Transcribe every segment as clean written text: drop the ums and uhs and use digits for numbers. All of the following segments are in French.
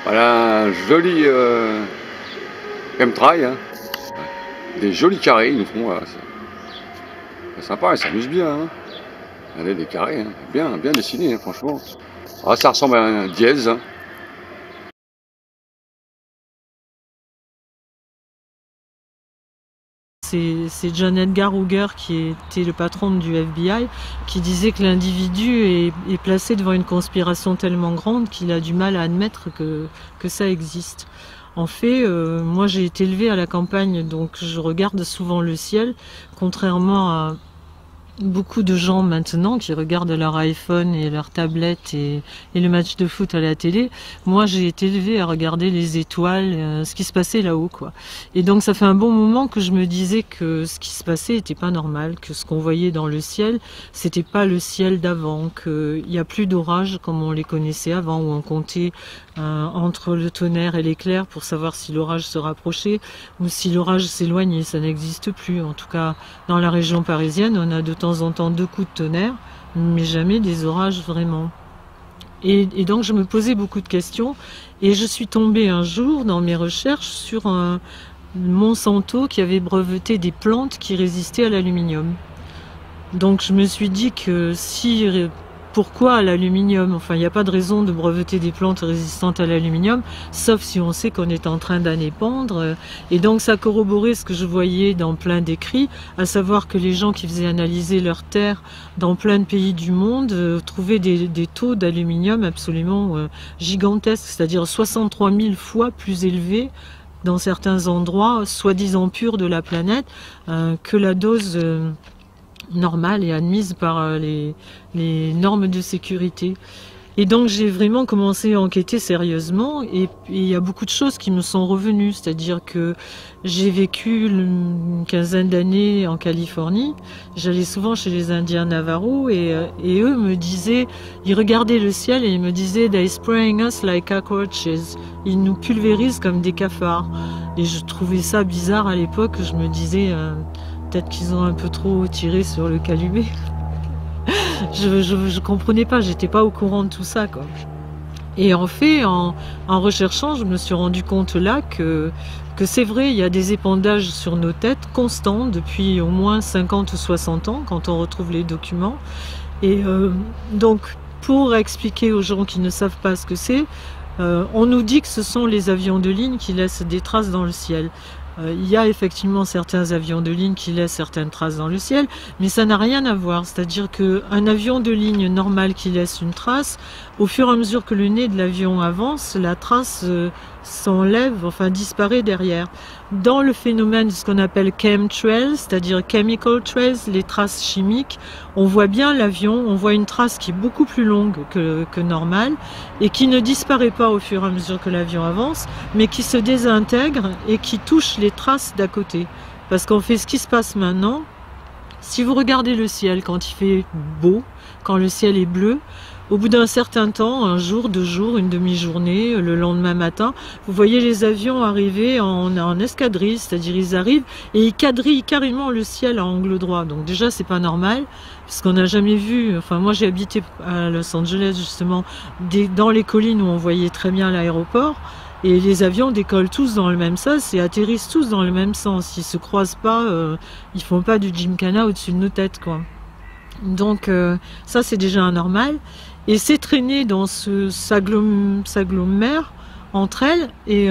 Voilà un joli chemtrail, hein. Des jolis carrés ils nous font, voilà, c'est sympa, ils s'amusent bien, hein. Regardez des carrés, hein. Bien dessinés, hein, franchement. Ah, ça ressemble à un dièse, hein. C'est John Edgar Hoover, qui était le patron du FBI, qui disait que l'individu est placé devant une conspiration tellement grande qu'il a du mal à admettre que ça existe. En fait, moi j'ai été élevée à la campagne, donc je regarde souvent le ciel, contrairement à beaucoup de gens maintenant qui regardent leur iPhone et leur tablette et le match de foot à la télé. Moi, j'ai été élevée à regarder les étoiles, ce qui se passait là-haut, quoi. Et donc, ça fait un bon moment que je me disais que ce qui se passait était pas normal, que ce qu'on voyait dans le ciel, c'était pas le ciel d'avant, qu'il n'y a plus d'orages comme on les connaissait avant, où on comptait entre le tonnerre et l'éclair pour savoir si l'orage se rapprochait ou si l'orage s'éloignait. Ça n'existe plus. En tout cas, dans la région parisienne, on a de temps en temps 2 coups de tonnerre, mais jamais des orages vraiment. Et donc je me posais beaucoup de questions, et je suis tombée un jour dans mes recherches sur un Monsanto qui avait breveté des plantes qui résistaient à l'aluminium. Donc je me suis dit que pourquoi à l'aluminium? Enfin, il n'y a pas de raison de breveter des plantes résistantes à l'aluminium, sauf si on sait qu'on est en train d'en épandre. Et donc ça corroborait ce que je voyais dans plein d'écrits, à savoir que les gens qui faisaient analyser leurs terres dans plein de pays du monde trouvaient des taux d'aluminium absolument gigantesques, c'est-à-dire 63 000 fois plus élevés dans certains endroits, soi-disant purs de la planète, que la dose normale et admise par les normes de sécurité. Et donc j'ai vraiment commencé à enquêter sérieusement, et il y a beaucoup de choses qui me sont revenues, c'est-à-dire que j'ai vécu une quinzaine d'années en Californie, j'allais souvent chez les Indiens Navajo, et eux me disaient, ils regardaient le ciel et ils me disaient « They're spraying us like cockroaches », ils nous pulvérisent comme des cafards. Et je trouvais ça bizarre à l'époque, je me disais peut-être qu'ils ont un peu trop tiré sur le calumet. Je comprenais pas, j'étais pas au courant de tout ça, quoi. Et en fait, en recherchant, je me suis rendu compte là que c'est vrai, il y a des épandages sur nos têtes constants depuis au moins 50 ou 60 ans, quand on retrouve les documents. Et donc, pour expliquer aux gens qui ne savent pas ce que c'est, on nous dit que ce sont les avions de ligne qui laissent des traces dans le ciel. Il y a effectivement certains avions de ligne qui laissent certaines traces dans le ciel, mais ça n'a rien à voir. C'est-à-dire qu'un avion de ligne normal qui laisse une trace, au fur et à mesure que le nez de l'avion avance, la trace s'enlève, enfin disparaît derrière. Dans le phénomène de ce qu'on appelle chemtrails, c'est-à-dire chemical trails, les traces chimiques, on voit bien l'avion, on voit une trace qui est beaucoup plus longue que normale et qui ne disparaît pas au fur et à mesure que l'avion avance, mais qui se désintègre et qui touche les traces d'à côté. Parce qu'en fait, ce qui se passe maintenant, si vous regardez le ciel quand il fait beau, quand le ciel est bleu, au bout d'un certain temps, un jour, 2 jours, une demi-journée, le lendemain matin, vous voyez les avions arriver en escadrille, c'est-à-dire ils arrivent et ils quadrillent carrément le ciel à angle droit. Donc déjà, c'est pas normal, parce qu'on n'a jamais vu, enfin moi j'ai habité à Los Angeles justement, dans les collines où on voyait très bien l'aéroport, et les avions décollent tous dans le même sens et atterrissent tous dans le même sens. Ils se croisent pas, ils font pas du gymkhana au-dessus de nos têtes, quoi. Donc ça c'est déjà anormal. Et ces traînées dans s'agglomèrent entre elles et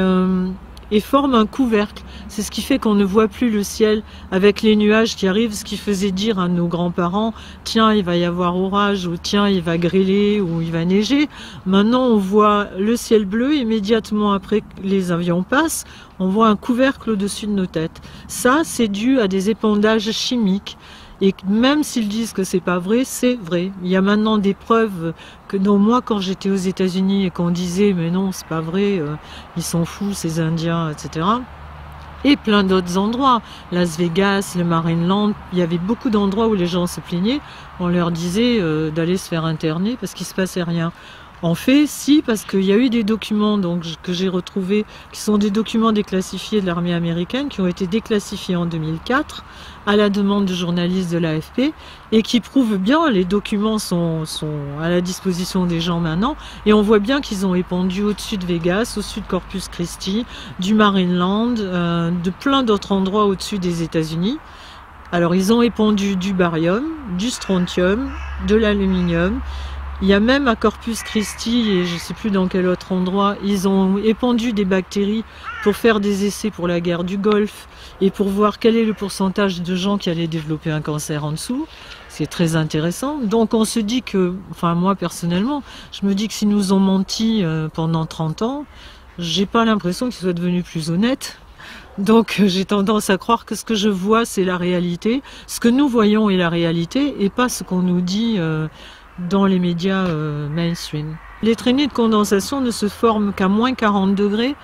forment un couvercle. C'est ce qui fait qu'on ne voit plus le ciel avec les nuages qui arrivent, ce qui faisait dire à nos grands-parents « Tiens, il va y avoir orage » ou « Tiens, il va grêler » ou « Il va neiger ». Maintenant, on voit le ciel bleu, immédiatement après que les avions passent, on voit un couvercle au-dessus de nos têtes. Ça, c'est dû à des épandages chimiques. Et même s'ils disent que c'est pas vrai, c'est vrai. Il y a maintenant des preuves que non, moi quand j'étais aux États-Unis et qu'on disait mais non c'est pas vrai, ils sont fous ces Indiens, etc. Et plein d'autres endroits, Las Vegas, le Marineland, il y avait beaucoup d'endroits où les gens se plaignaient. On leur disait d'aller se faire interner parce qu'il se passait rien. En fait, si, parce qu'il y a eu des documents que j'ai retrouvés, qui sont des documents déclassifiés de l'armée américaine, qui ont été déclassifiés en 2004, à la demande de journalistes de l'AFP, et qui prouvent bien, les documents sont à la disposition des gens maintenant, et on voit bien qu'ils ont épandu au-dessus de Vegas, au-dessus de Corpus Christi, du Marineland, de plein d'autres endroits au-dessus des États-Unis. Alors ils ont épandu du barium, du strontium, de l'aluminium. Il y a même à Corpus Christi, et je ne sais plus dans quel autre endroit, ils ont épandu des bactéries pour faire des essais pour la guerre du Golfe et pour voir quel est le pourcentage de gens qui allaient développer un cancer en dessous. C'est très intéressant. Donc on se dit que, enfin moi personnellement, je me dis que s'ils nous ont menti pendant 30 ans, j'ai pas l'impression qu'ils soient devenus plus honnêtes. Donc j'ai tendance à croire que ce que je vois c'est la réalité, ce que nous voyons est la réalité et pas ce qu'on nous dit dans les médias mainstream. Les traînées de condensation ne se forment qu'à moins 40 degrés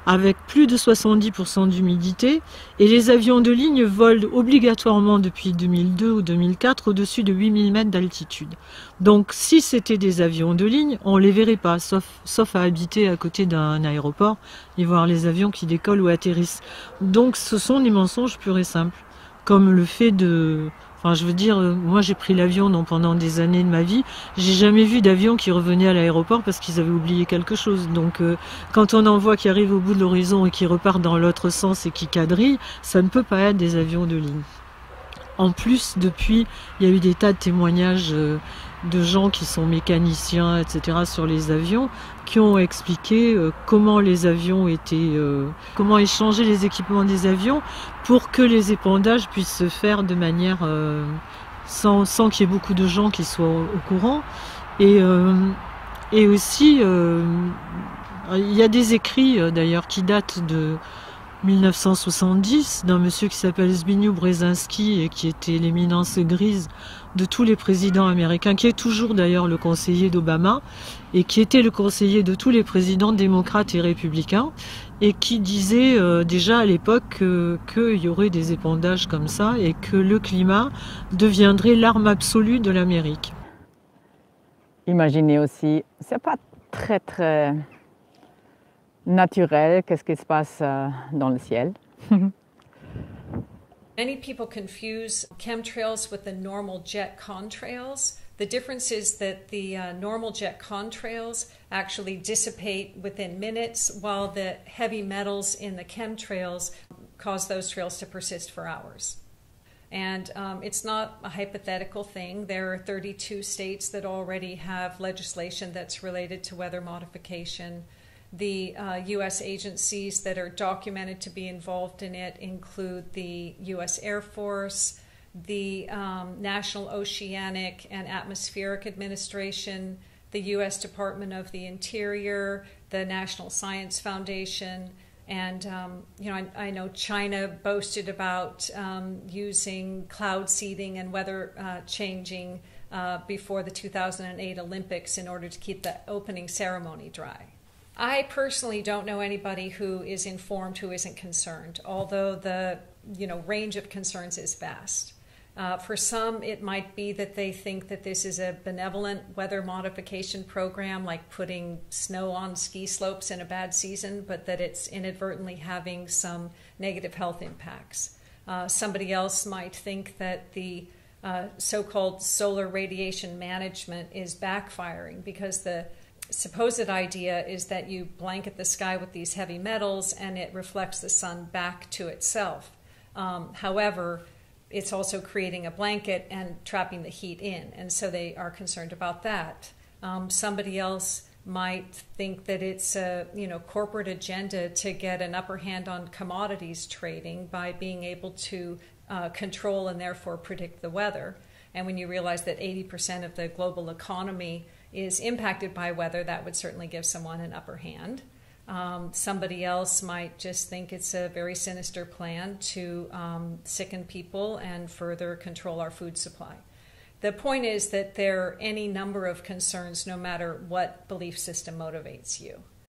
avec plus de 70% d'humidité et les avions de ligne volent obligatoirement depuis 2002 ou 2004 au-dessus de 8000 mètres d'altitude. Donc si c'était des avions de ligne, on ne les verrait pas, sauf à habiter à côté d'un aéroport et voir les avions qui décollent ou atterrissent. Donc ce sont des mensonges purs et simples, comme le fait de... Enfin, je veux dire, moi j'ai pris l'avion pendant des années de ma vie, j'ai jamais vu d'avion qui revenait à l'aéroport parce qu'ils avaient oublié quelque chose. Donc quand on en voit qui arrivent au bout de l'horizon et qui repartent dans l'autre sens et qui quadrillent, ça ne peut pas être des avions de ligne. En plus, depuis, il y a eu des tas de témoignages de gens qui sont mécaniciens, etc., sur les avions, qui ont expliqué comment les avions étaient, comment échanger les équipements des avions pour que les épandages puissent se faire de manière sans qu'il y ait beaucoup de gens qui soient au courant. Et aussi, il y a des écrits d'ailleurs qui datent de 1970 d'un monsieur qui s'appelle Zbigniew Brzezinski et qui était l'éminence grise de tous les présidents américains, qui est toujours d'ailleurs le conseiller d'Obama et qui était le conseiller de tous les présidents démocrates et républicains et qui disait déjà à l'époque qu'il y aurait des épandages comme ça et que le climat deviendrait l'arme absolue de l'Amérique. Imaginez aussi, c'est pas très naturel, qu'est-ce qui se passe dans le ciel. Many people confuse chemtrails with the normal jet contrails. The difference is that the normal jet contrails actually dissipate within minutes, while the heavy metals in the chemtrails cause those trails to persist for hours. And it's not a hypothetical thing. There are 32 states that already have legislation that's related to weather modification. The U.S. agencies that are documented to be involved in it include the U.S. Air Force, the National Oceanic and Atmospheric Administration, the U.S. Department of the Interior, the National Science Foundation, and I know China boasted about using cloud seeding and weather changing before the 2008 Olympics in order to keep the opening ceremony dry. I personally don't know anybody who is informed who isn't concerned, although the range of concerns is vast. For some, it might be that they think that this is a benevolent weather modification program, like putting snow on ski slopes in a bad season, but that it's inadvertently having some negative health impacts. Somebody else might think that the so-called solar radiation management is backfiring because the supposed idea is that you blanket the sky with these heavy metals and it reflects the sun back to itself. However, it's also creating a blanket and trapping the heat in, and so they are concerned about that. Somebody else might think that it's a corporate agenda to get an upper hand on commodities trading by being able to control and therefore predict the weather. And when you realize that 80% of the global economy is impacted by weather, that would certainly give someone an upper hand. Somebody else might just think it's a very sinister plan to sicken people and further control our food supply. The point is that there are any number of concerns no matter what belief system motivates you.